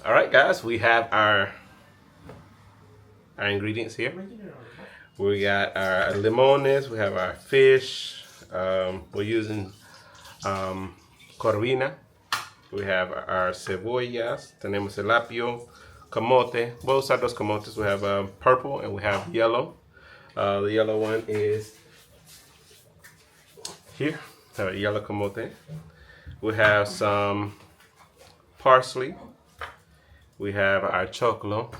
All right, guys, we have our ingredients here. We got our limones. We have our fish. We're using corvina. We have our cebollas. Tenemos el apio, camote. Both sides of those camotes. We have purple and we have yellow. The yellow one is here. Yellow camote. We have some parsley. We have our choclo,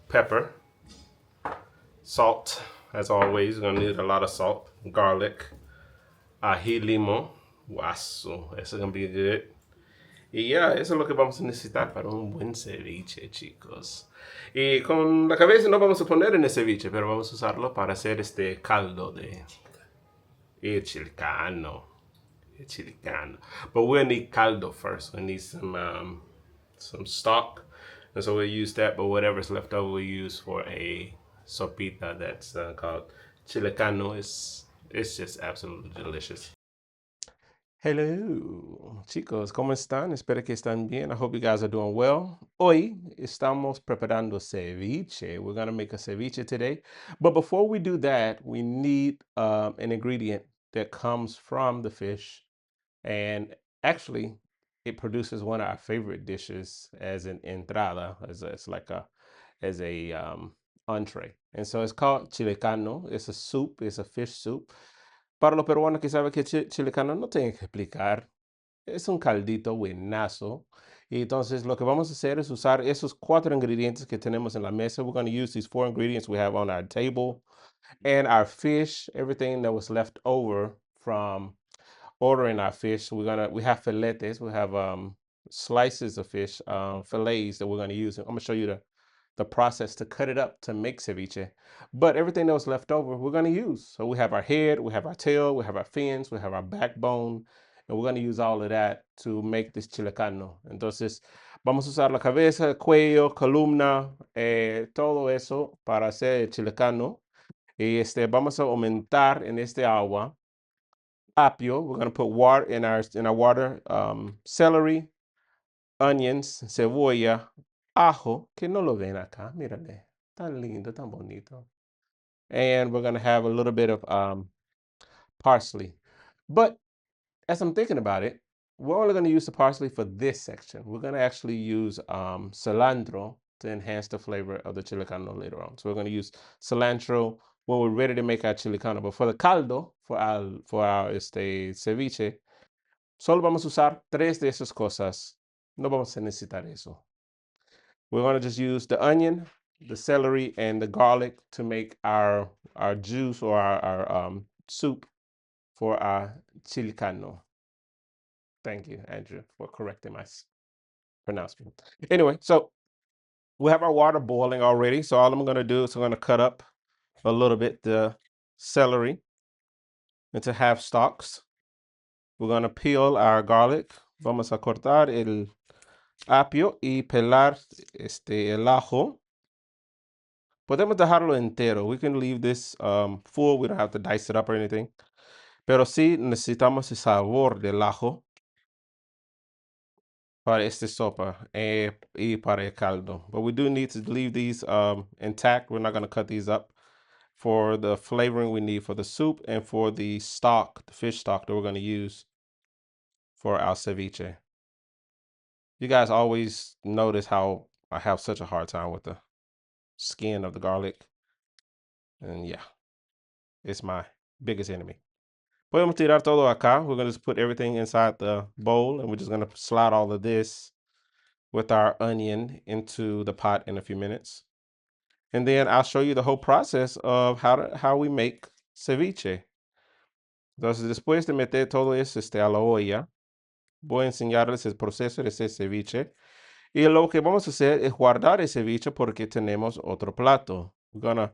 pepper, salt. As always, we're gonna need a lot of salt, garlic, ají limo, guaso. Eso es gonna be good. Y ya, eso es lo que vamos a necesitar para un buen ceviche, chicos. Y con la cabeza no vamos a poner en el ceviche, pero vamos a usarlo para hacer este caldo de chilcano. Chilcano. But we'll need caldo first. We need some stock. And so we'll use that, but whatever's left over we'll use for a sopita that's called chilcano. It's just absolutely delicious. Hello, chicos, ¿cómo están? Espero que están bien. I hope you guys are doing well. Hoy estamos preparando ceviche. We're going to make a ceviche today. But before we do that, we need an ingredient that comes from the fish. And actually, it produces one of our favorite dishes as an entrada, it's like as a entree. And so it's called chilecano. It's a soup. It's a fish soup. Para los peruanos que saben que chilecano no tienen que explicar. Es un caldito buenazo. Y entonces lo que vamos a hacer es usar esos cuatro ingredientes que tenemos en la mesa. We're going to use these four ingredients we have on our table and our fish, everything that was left over from ordering our fish. We have filetes, we have slices of fish, fillets that we're gonna use. I'm gonna show you the process to cut it up to make ceviche. But everything that was left over, we're gonna use. So we have our head, we have our tail, we have our fins, we have our backbone, and we're gonna use all of that to make this chilacano. Entonces, vamos a usar la cabeza, el cuello, columna, todo eso para hacer el chilacano. Y vamos a aumentar en este agua apio. We're gonna put water in our water. Celery, onions, cebolla, ajo, que no lo ven acá. Mírale, tan lindo, tan bonito. And we're gonna have a little bit of parsley. But as I'm thinking about it, we're only gonna use the parsley for this section. We're gonna actually use cilantro to enhance the flavor of the chilicano later on. So we're gonna use cilantro when we're ready to make our chilicano. But for the caldo, for our ceviche, solo vamos a usar tres de esas cosas. No vamos a necesitar eso. We're going to just use the onion, the celery, and the garlic to make our juice or our soup for our chilicano. Thank you, Andrew, for correcting my pronouncement. Anyway, so we have our water boiling already. So all I'm going to do is I'm going to cut up a little bit the celery into half stalks. We're going to peel our garlic. Vamos a cortar el apio y pelar el ajo. Podemos dejarlo entero. We can leave this full. We don't have to dice it up or anything. Pero sí necesitamos el sabor del ajo para esta sopa y para el caldo. But we do need to leave these intact. We're not going to cut these up for the flavoring we need for the soup and for the stock, the fish stock that we're going to use for our ceviche. You guys always notice how I have such a hard time with the skin of the garlic. And yeah, it's my biggest enemy. Podemos tirar todo acá. We're going to just put everything inside the bowl and we're just going to slide all of this with our onion into the pot in a few minutes. And then I'll show you the whole process of how we make ceviche. Entonces, después de meter todo eso a la olla, voy a enseñarles el proceso de ese ceviche. Y lo que vamos a hacer es guardar el ceviche porque tenemos otro plato. We're going to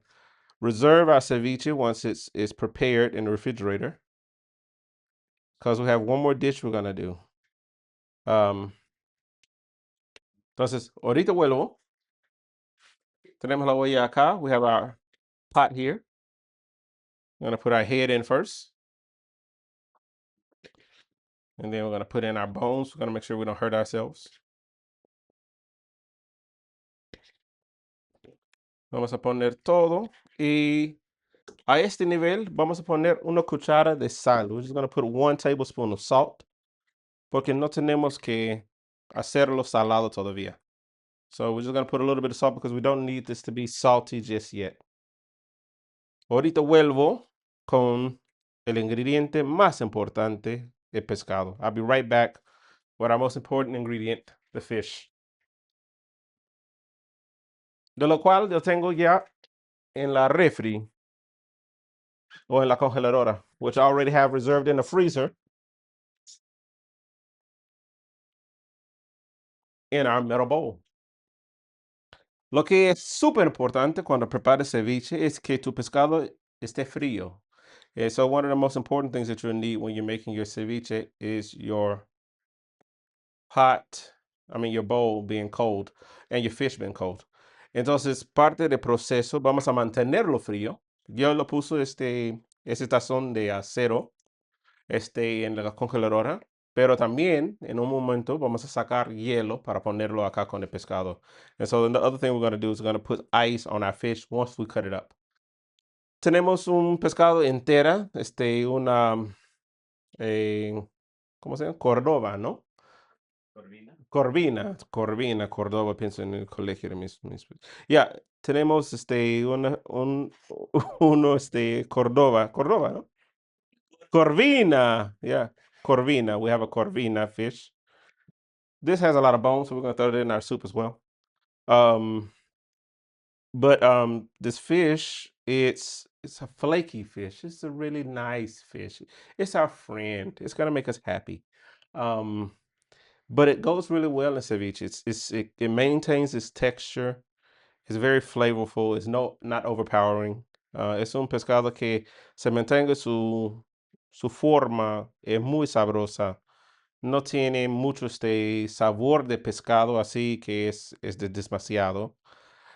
reserve our ceviche once it's prepared in the refrigerator because we have one more dish we're going to do. Entonces, ahorita vuelvo. Tenemos la olla acá. We have our pot here. We're going to put our head in first. And then we're going to put in our bones. We're going to make sure we don't hurt ourselves. Vamos a poner todo y a este nivel vamos a poner una cuchara de sal. We're just going to put 1 tablespoon of salt porque no tenemos que hacerlo salado todavía. So we're just going to put a little bit of salt because we don't need this to be salty just yet. Ahorita vuelvo con el ingrediente más importante, el pescado. I'll be right back with our most important ingredient, the fish. De lo cual yo tengo ya en la refri o en la congeladora, which I already have reserved in the freezer in our metal bowl. Lo que es súper importante cuando prepares ceviche es que tu pescado esté frío. So one of the most important things that you'll need when you're making your ceviche is your your bowl being cold and your fish being cold. Entonces, parte del proceso, vamos a mantenerlo frío. Yo lo puse ese tazón de acero en la congeladora, pero también en un momento vamos a sacar hielo para ponerlo acá con el pescado. And so then the other thing we're going to do is we're going to put ice on our fish once we cut it up. Tenemos un pescado entera, eh, ¿cómo se llama? Córdoba, ¿no? Corvina, Córdoba, pienso en el colegio de mis. Ya, tenemos uno, Córdoba, ¿no? Corvina, yeah, Corvina. We have a Corvina fish. This has a lot of bones, so we're gonna throw it in our soup as well. Um, but this fish, it's a flaky fish. It's a really nice fish. It's our friend. It's gonna make us happy. Um, but it goes really well in ceviche. It maintains its texture. It's very flavorful. It's not overpowering. Es un pescado que se mantenga su forma. Es muy sabrosa. No tiene mucho este sabor de pescado así que demasiado.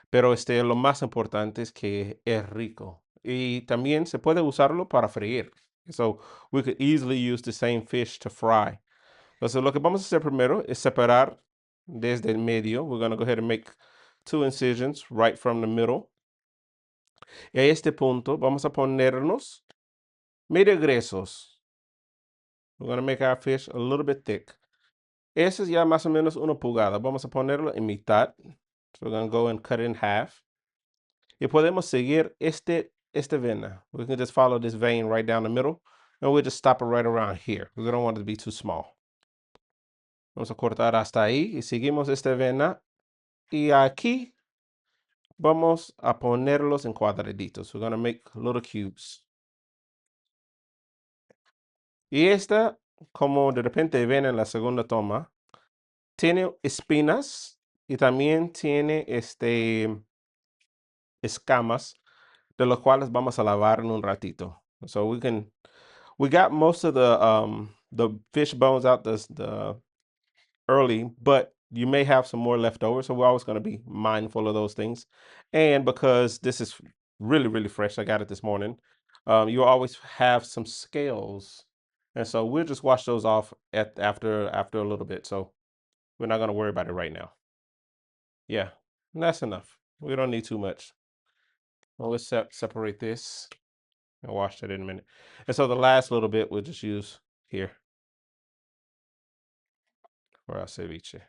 Pero lo más importante es que es rico. Y también se puede usarlo para freír. So we could easily use the same fish to fry. Entonces lo que vamos a hacer primero es separar desde el medio. We're going to go ahead and make 2 incisions right from the middle. Y a este punto vamos a ponernos medio gruesos. We're going to make our fish a little bit thick. Ese es ya más o menos 1 pulgada. Vamos a ponerlo en mitad. So we're going to go and cut it in half. Y podemos seguir esta vena. We can just follow this vein right down the middle. And we'll just stop it right around here. We don't want it to be too small. Vamos a cortar hasta ahí. Y seguimos esta vena. Y aquí vamos a ponerlos en cuadraditos. We're going to make little cubes. Y esta, como de repente ven en la segunda toma, tiene espinas y también tiene escamas, de los cuales vamos a lavar en un ratito. So we got most of the fish bones out the early, but you may have some more left over. So we're always going to be mindful of those things. And because this is really, really fresh, I got it this morning, you always have some scales. And so we'll just wash those off after a little bit. So we're not going to worry about it right now. Yeah, that's enough. We don't need too much. Well, let's separate this and wash that in a minute. And so the last little bit we'll just use here for our ceviche.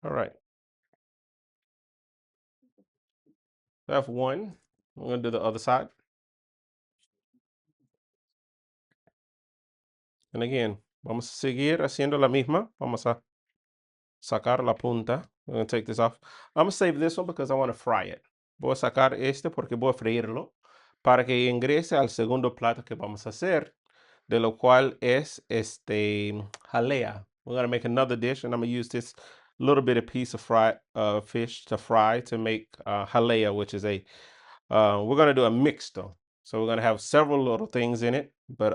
All right. So I have one. We're going to do the other side. And again, vamos a seguir haciendo la misma. Vamos a sacar la punta. I'm going to take this off. I'm going to save this one because I want to fry it. Voy a sacar porque voy a freírlo para que ingrese al segundo plato que vamos a hacer, de lo cual es jalea. We're going to make another dish, and I'm going to use this little bit of piece of fried fish to fry to make jalea, which is we're going to do a mixto. So we're going to have several little things in it, but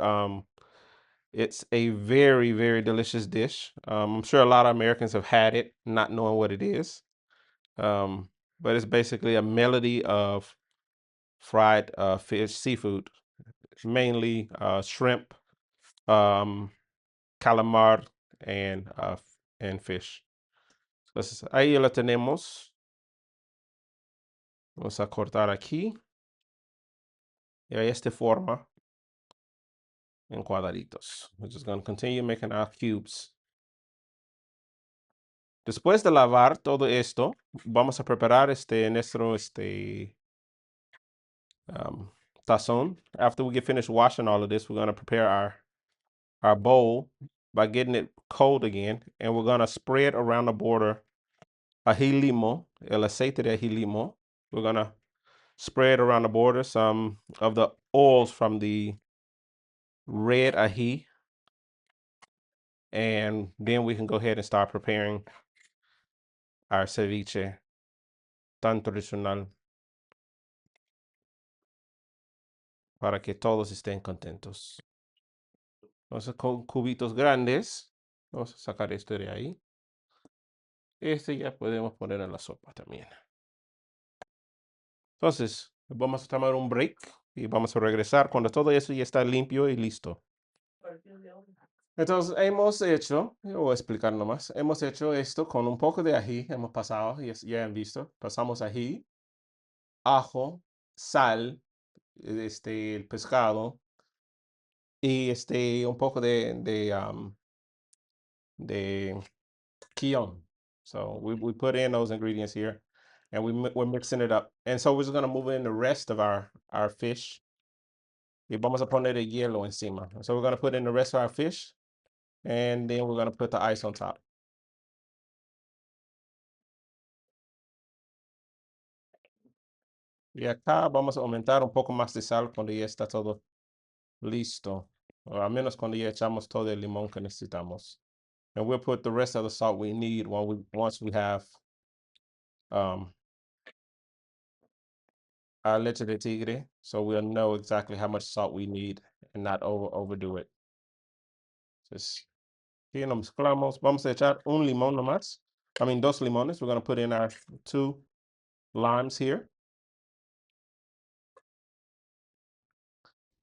it's a very, very delicious dish. I'm sure a lot of Americans have had it, not knowing what it is. But it's basically a melody of fried fish, seafood, mainly shrimp, calamar, and fish. Entonces, ahí lo tenemos. Vamos a cortar aquí. Y de esta forma, en cuadraditos. We're just going to continue making our cubes. Después de lavar todo esto, vamos a preparar nuestro tazón. After we get finished washing all of this, we're going to prepare our bowl by getting it cold again, and we're going to spread around the border ají limo, el aceite de ají limo. We're going to spread around the border some of the oils from the red ají, and then we can go ahead and start preparing our ceviche tan tradicional para que todos estén contentos. Entonces, con cubitos grandes, vamos a sacar esto de ahí. Este ya podemos poner en la sopa también. Entonces, vamos a tomar un break y vamos a regresar cuando todo eso ya está limpio y listo. Entonces, hemos hecho, yo voy a explicar nomás, hemos hecho esto con un poco de ají, hemos pasado, ya han visto, pasamos ají, ajo, sal, el pescado y un poco de quillón. So we put in those ingredients here, and we're mixing it up. And so we're just gonna move in the rest of our fish. Y vamos a poner el hielo encima. So we're gonna put in the rest of our fish, and then we're gonna put the ice on top. Y acá vamos a aumentar un poco más de sal cuando ya está todo listo. O al menos cuando ya echamos todo el limón que necesitamos. And we'll put the rest of the salt we need once we have um, our leche de tigre, so we'll know exactly how much salt we need and not overdo it. Just aquí lo mezclamos. Vamos a echar un limón nomás. I mean, dos limones. We're going to put in our 2 limes here.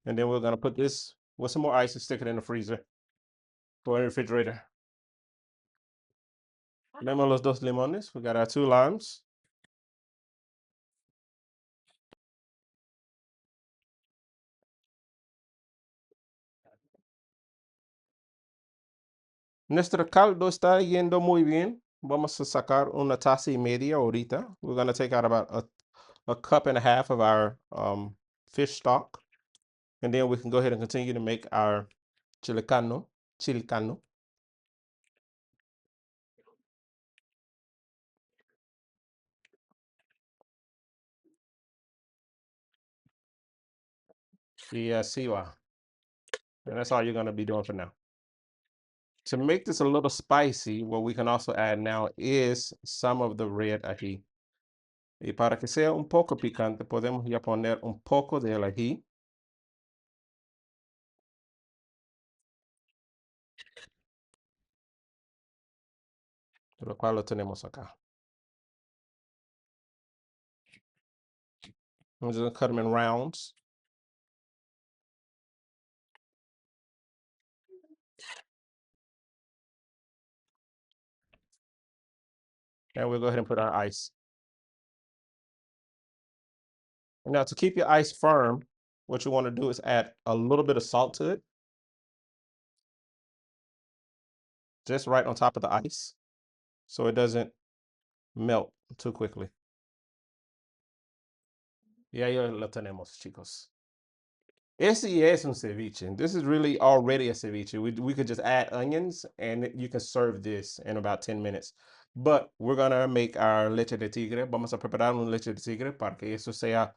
And then we're going to put this with some more ice and stick it in the freezer or in the refrigerator. Tenemos los dos limones. We got our 2 limes. Nuestro caldo está yendo muy bien. Vamos a sacar una taza y media ahorita. We're going to take out about a cup and a half of our fish stock. And then we can go ahead and continue to make our chilicano. Y así va. And that's all you're going to be doing for now. To make this a little spicy, what we can also add now is some of the red ají. Y para que sea un poco picante, podemos ya poner un poco del ají. Lo cual lo tenemos acá. I'm just going to cut them in rounds. And we'll go ahead and put our ice. Now, to keep your ice firm, what you want to do is add a little bit of salt to it. Just right on top of the ice, so it doesn't melt too quickly. Y ahí lo tenemos, chicos. Ese es un ceviche. This is really already a ceviche. We could just add onions and you can serve this in about 10 minutes. But we're gonna make our leche de tigre. Vamos a preparar un leche de tigre para que eso sea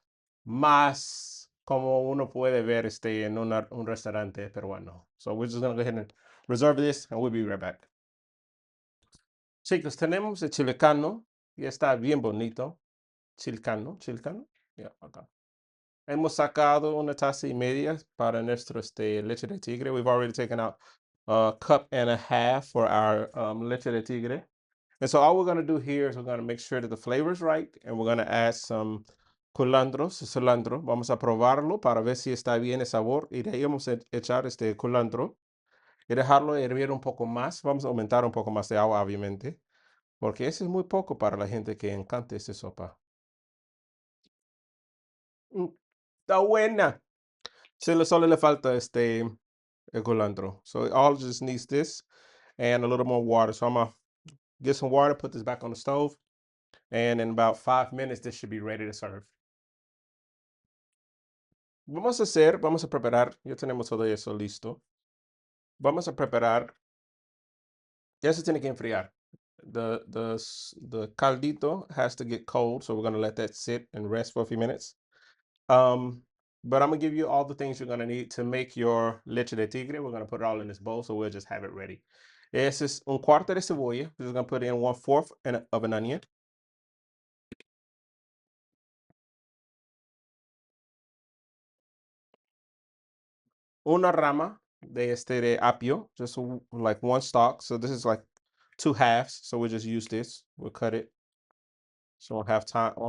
más como uno puede ver en un restaurante peruano. So we're just gonna go ahead and reserve this and we'll be right back. Chicos, tenemos el chilicano. Ya está bien bonito. Chilicano. Yeah, acá. Hemos sacado una taza y media para nuestro leche de tigre. We've already taken out a cup and a half for our leche de tigre. And so all we're going to do here is we're going to make sure that the flavor is right, and we're going to add some cilantro. Vamos a probarlo para ver si está bien el sabor. Y de ahí vamos a echar culantro. y dejarlo hervir un poco más. Vamos a aumentar un poco más de agua, obviamente, porque ese es muy poco para la gente que encanta esta sopa. Mm, Está buena. Solo le falta el culantro. So all it just needs this and a little more water. So I'm gonna get some water, put this back on the stove, and in about 5 minutes, this should be ready to serve. Vamos a preparar, ya tenemos todo eso listo. Vamos a preparar, ya se tiene que enfriar. The caldito has to get cold, so we're gonna let that sit and rest for a few minutes. Um, but I'm gonna give you all the things you're gonna need to make your leche de tigre. We're gonna put it all in this bowl, so we'll just have it ready. This is un cuarto de cebolla. We're just gonna put in 1/4 of an onion. Una rama de apio, just like one stalk. So this is like 2 halves. So we'll just use this. We'll cut it. So won't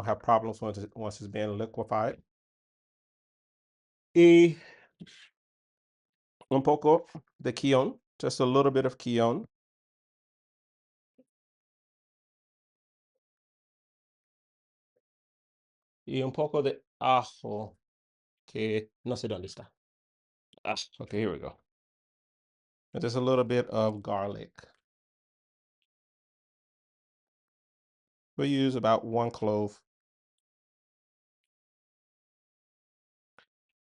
have problems once it's being liquefied. Y un poco de quillón, just a little bit of quillón. Y un poco de ajo, que no sé dónde está. Ah, okay, here we go. And just a little bit of garlic. We'll use about 1 clove.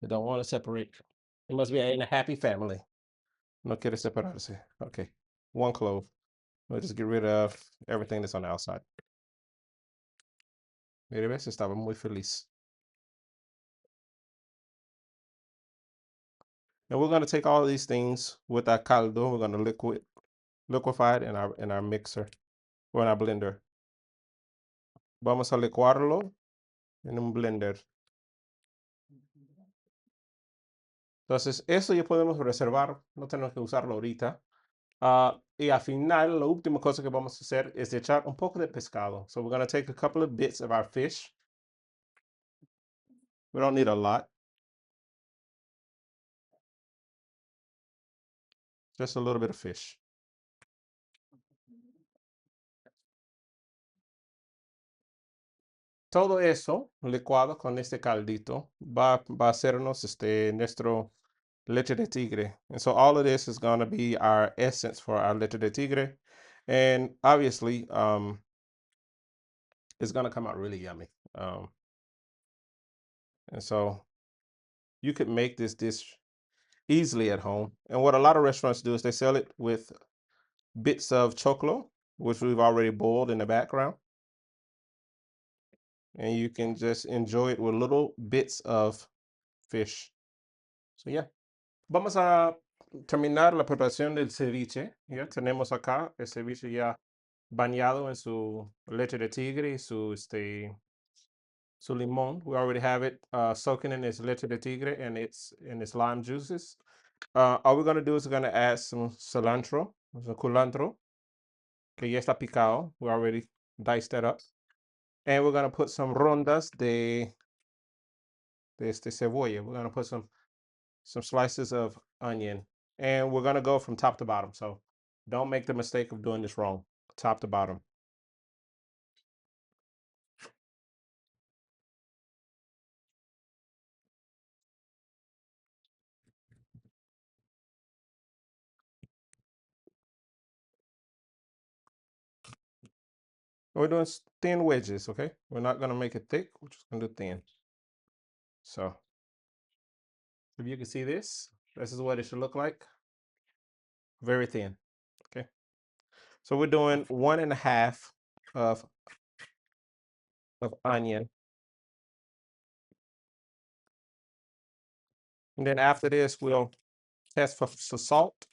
You don't want to separate. It must be in a happy family. No quiere separarse. Okay, 1 clove. We'll just get rid of everything that's on the outside. Mire, ves, estaba muy feliz. And we're going to take all these things with our caldo. We're going to liquefy it in our mixer or in our blender. Vamos a licuarlo en un blender. Entonces, eso ya podemos reservar. No tenemos que usarlo ahorita. Y al final, la última cosa que vamos a hacer es echar un poco de pescado. So we're going to take a couple of bits of our fish. We don't need a lot. Just a little bit of fish. Todo eso licuado con este caldito va a hacernos nuestro leche de tigre. And so all of this is going to be our essence for our leche de tigre. And obviously, it's going to come out really yummy. And so you could make this dish easily at home. And what a lot of restaurants do is they sell it with bits of choclo, which we've already boiled in the background. And you can just enjoy it with little bits of fish. So yeah. Vamos a terminar la preparación del ceviche. Ya tenemos acá el ceviche ya bañado en su leche de tigre y su limón. We already have it soaking in its leche de tigre and its lime juices. All we're going to do is we're going to add some cilantro, some culantro, que ya está picado. We already diced that up. And we're going to put some rondas de este cebolla. We're going to put some slices of onion. And we're going to go from top to bottom. So don't make the mistake of doing this wrong. Top to bottom. We're doing thin wedges, okay? We're not going to make it thick. We're just going to do thin. So if you can see this is what it should look like. Very thin, okay? So we're doing 1.5 of onion. And then after this, we'll test for salt.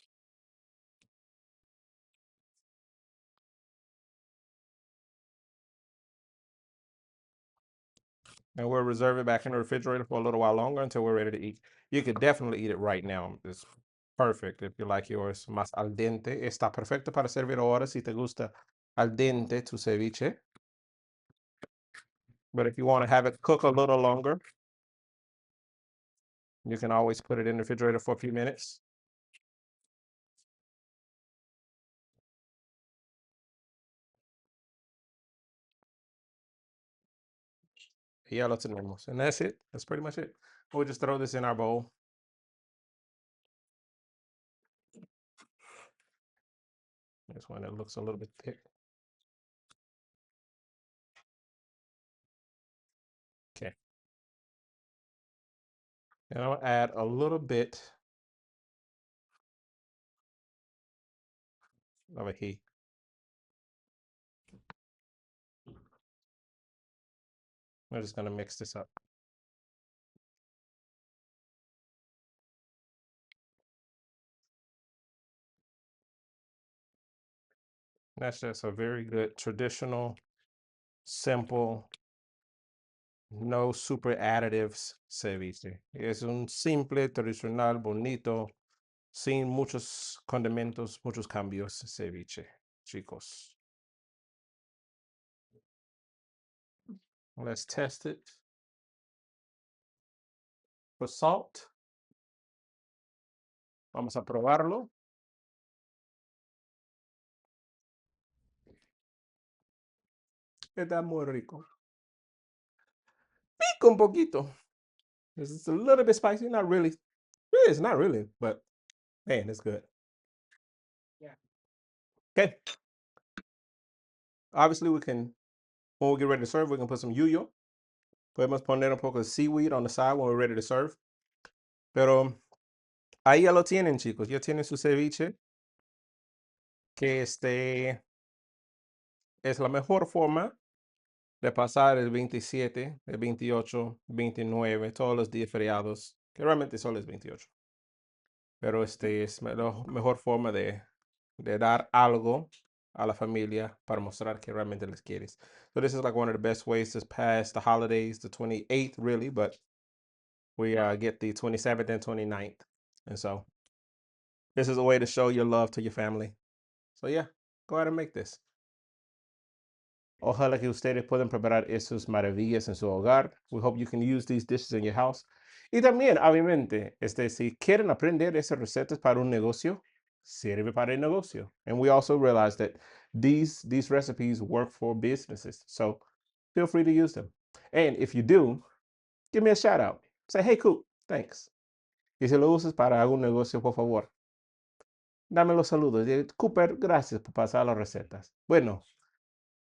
And we'll reserve it back in the refrigerator for a little while longer until we're ready to eat. You could definitely eat it right now. It's perfect if you like yours más al dente. Está perfecto para servir ahora si te gusta al dente tu ceviche. But if you want to have it cook a little longer, you can always put it in the refrigerator for a few minutes. Ya lo tenemos. And that's it. That's pretty much it. We'll just throw this in our bowl. This one that looks a little bit thick. Okay. And I'll add a little bit of a heat. We're just going to mix this up. That's just a very good traditional, simple, no super additives ceviche. Es un simple, tradicional, bonito, sin muchos condimentos, muchos cambios ceviche, chicos. Let's test it for salt. Vamos a probarlo. Está muy rico. Pica un poquito. It's a little bit spicy, not really. It's not really, but man, it's good. Yeah. Okay. Obviously, we can, when we get ready to serve, we can put some yuyo. Podemos poner un poco de seaweed on the side when we're ready to serve. Pero ahí ya lo tienen, chicos. Ya tienen su ceviche. Que es la mejor forma de pasar el 27, el 28, 29, todos los días feriados, que realmente solo es 28. Pero es la mejor forma de dar algo a la familia para mostrar que realmente les quieres. So this is like one of the best ways to pass the holidays, the 28th really, but we get the 27th and 29th. And so this is a way to show your love to your family. So yeah, go ahead and make this. Ojalá que ustedes puedan preparar esas maravillas en su hogar. We hope you can use these dishes in your house. Y también, obviamente, si quieren aprender esas recetas para un negocio, sirve para el negocio. And we also realize that these recipes work for businesses. So feel free to use them. And if you do, give me a shout out. Say, hey, Coop, thanks. Y si lo usas para algún negocio, por favor, dame los saludos. Cooper, gracias por pasar las recetas. Bueno,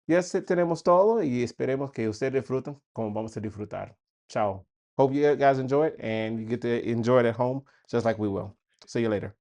ya tenemos todo y esperemos que ustedes disfruten como vamos a disfrutar. Chao. Hope you guys enjoy it and you get to enjoy it at home just like we will. See you later.